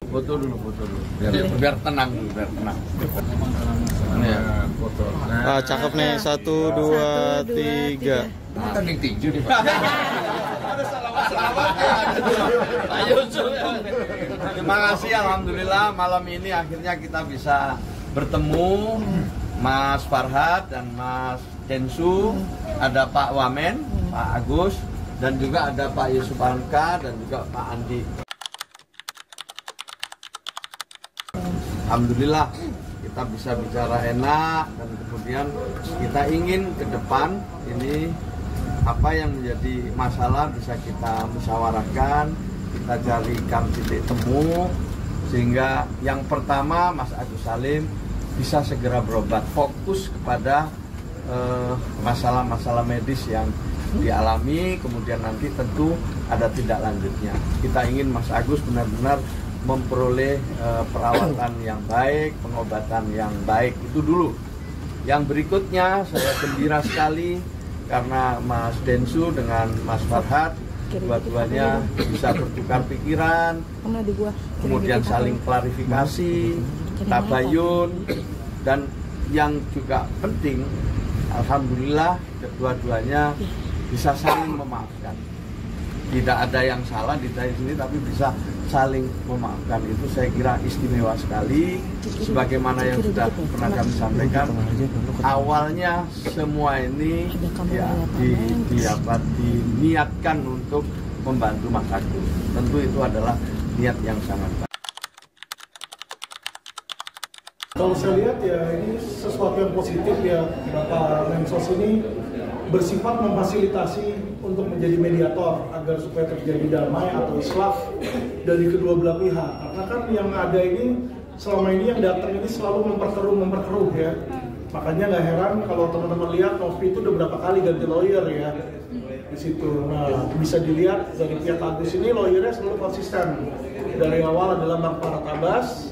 Foto dulu. Biar tenang dulu, biar tenang. Ya, foto. Ah, cakep nih. 1, 2, 3. Kan yang tinju nih, Pak. Ada salah-salah. Ayo, terima kasih, alhamdulillah malam ini akhirnya kita bisa bertemu Mas Farhat dan Mas Densu, ada Pak Wamen, Pak Agus, dan juga ada Pak Yusuf Hamka dan juga Pak Andi. Alhamdulillah kita bisa bicara enak dan kemudian kita ingin ke depan ini apa yang menjadi masalah bisa kita musyawarahkan, kita carikan titik temu sehingga yang pertama Mas Agus Salim bisa segera berobat, fokus kepada masalah-masalah medis yang dialami, kemudian nanti tentu ada tindak lanjutnya. Kita ingin Mas Agus benar-benar memperoleh perawatan yang baik, pengobatan yang baik, itu dulu. Yang berikutnya saya gembira sekali karena Mas Densu dengan Mas Farhat dua-duanya bisa bertukar pikiran, kemudian saling klarifikasi, tabayun, dan yang juga penting, alhamdulillah kedua-duanya bisa saling memaafkan. Tidak ada yang salah di sini, tapi bisa saling memaafkan. Itu saya kira istimewa sekali. Sebagaimana yang sudah pernah kami sampaikan, awalnya semua ini ya diniatkan untuk membantu Mas Agus. Tentu itu adalah niat yang sangat baik. Kalau saya lihat ya ini sesuatu yang positif ya, Bapak Mensos ini bersifat memfasilitasi untuk menjadi mediator agar supaya terjadi damai atau islah dari kedua belah pihak. Karena kan yang ada ini selama ini yang datang ini selalu memperkeruh ya. Makanya nggak heran kalau teman-teman lihat Novi itu udah berapa kali ganti lawyer ya di situ. Nah bisa dilihat dari pihak Agus ini lawyernya selalu konsisten. Dari awal adalah Bang Farhat Abbas,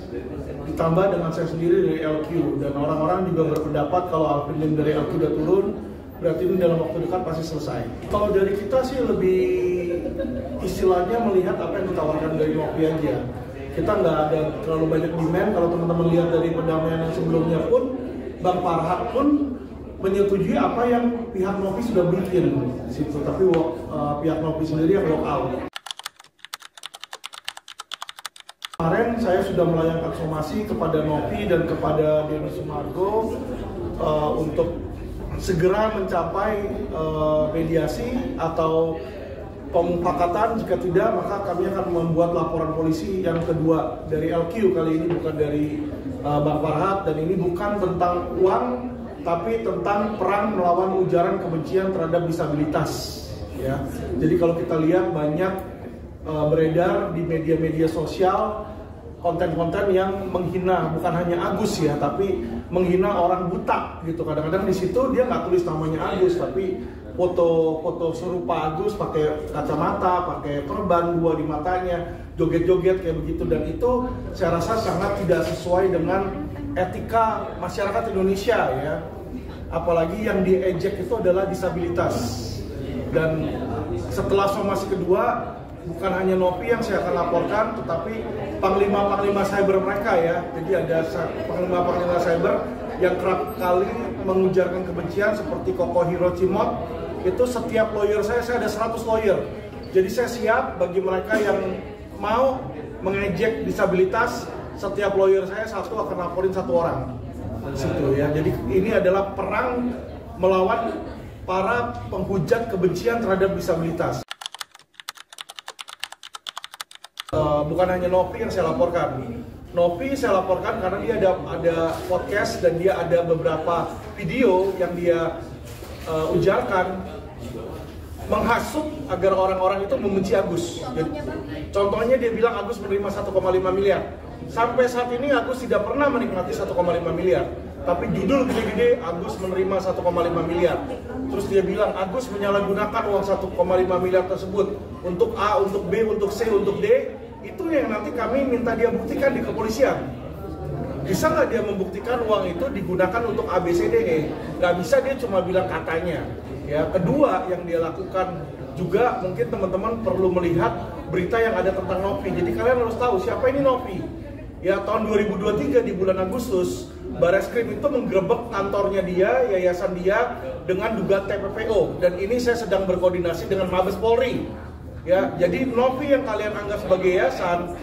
ditambah dengan saya sendiri dari LQ, dan orang-orang juga berpendapat kalau Alvin Lim dari LQ udah turun, berarti ini dalam waktu dekat pasti selesai. Kalau dari kita sih lebih istilahnya melihat apa yang ditawarkan dari Novi aja. Kita nggak ada terlalu banyak demand. Kalau teman-teman lihat dari pendamaian yang sebelumnya pun, Bang Farhat pun menyetujui apa yang pihak Novi sudah bikin di situ, tapi pihak Novi sendiri yang walk out. Kemarin saya sudah melayangkan somasi kepada Novi dan kepada Denny Sumargo untuk segera mencapai mediasi atau pemufakatan. Jika tidak, maka kami akan membuat laporan polisi yang kedua dari LQ kali ini, bukan dari Bang Farhat, dan ini bukan tentang uang, tapi tentang perang melawan ujaran kebencian terhadap disabilitas. Ya, jadi kalau kita lihat banyak beredar di media-media sosial konten-konten yang menghina bukan hanya Agus ya, tapi menghina orang buta gitu. Kadang-kadang di situ dia nggak tulis namanya Agus, tapi foto serupa Agus pakai kacamata, pakai perban dua di matanya, joget-joget kayak begitu, dan itu saya rasa sangat tidak sesuai dengan etika masyarakat Indonesia ya. Apalagi yang diejek itu adalah disabilitas. Dan setelah somasi kedua, bukan hanya Novi yang saya akan laporkan, tetapi panglima-panglima cyber mereka ya. Jadi ada panglima-panglima cyber yang kerap kali mengujarkan kebencian seperti Koko Hirocimot. Itu setiap lawyer saya ada 100 lawyer. Jadi saya siap bagi mereka yang mau mengejek disabilitas, setiap lawyer saya akan laporin 1 orang. Situ ya. Jadi ini adalah perang melawan para penghujat kebencian terhadap disabilitas. Bukan hanya Novi yang saya laporkan. Novi saya laporkan karena dia ada podcast dan dia ada beberapa video yang dia ujarkan menghasut agar orang-orang itu membenci Agus. Contohnya dia bilang Agus menerima 1,5 miliar. Sampai saat ini Agus tidak pernah menikmati 1,5 miliar. Tapi judul gede-gede Agus menerima 1,5 miliar. Terus dia bilang Agus menyalahgunakan uang 1,5 miliar tersebut untuk A, untuk B, untuk C, untuk D. Itu yang nanti kami minta dia buktikan di kepolisian. Bisa nggak dia membuktikan uang itu digunakan untuk ABCDE? Nggak bisa, dia cuma bilang katanya. Ya, kedua yang dia lakukan juga mungkin teman-teman perlu melihat berita yang ada tentang Novi. Jadi kalian harus tahu siapa ini Novi. Ya, tahun 2023 di bulan Agustus, Barreskrim itu menggerebek kantornya dia, yayasan dia dengan dugaan TPPO. Dan ini saya sedang berkoordinasi dengan Mabes Polri. Ya, jadi Novi yang kalian anggap sebagai yayasan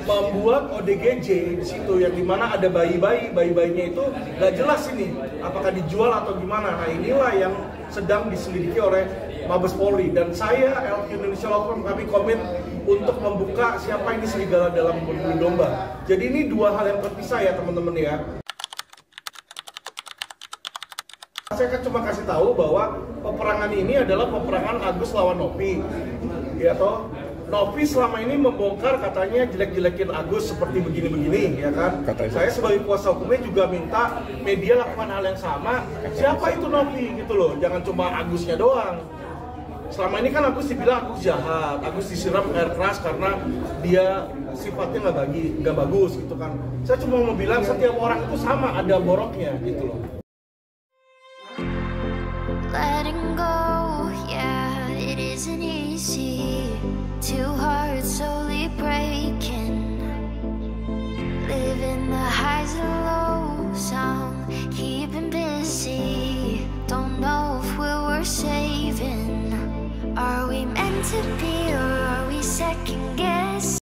membuat ODGJ di situ yang dimana ada bayi-bayinya itu nggak jelas ini apakah dijual atau gimana. Nah, inilah yang sedang diselidiki oleh Mabes Polri, dan saya LQ Indonesia Law Firm kami komit untuk membuka siapa ini serigala dalam berburu domba. Jadi ini dua hal yang terpisah ya teman-teman ya. Saya kan cuma kasih tahu bahwa peperangan ini adalah peperangan Agus lawan Novi. Ya toh, Novi selama ini membongkar katanya jelek-jelekin Agus seperti begini-begini, ya kan? Saya sebagai kuasa hukumnya juga minta media lakukan hal yang sama. Siapa itu Novi gitu loh, jangan cuma Agusnya doang. Selama ini kan Agus dibilang Agus jahat, Agus disiram air keras karena dia sifatnya nggak bagus gitu kan. Saya cuma mau bilang setiap orang itu sama ada boroknya gitu loh. Letting go, yeah, it isn't easy to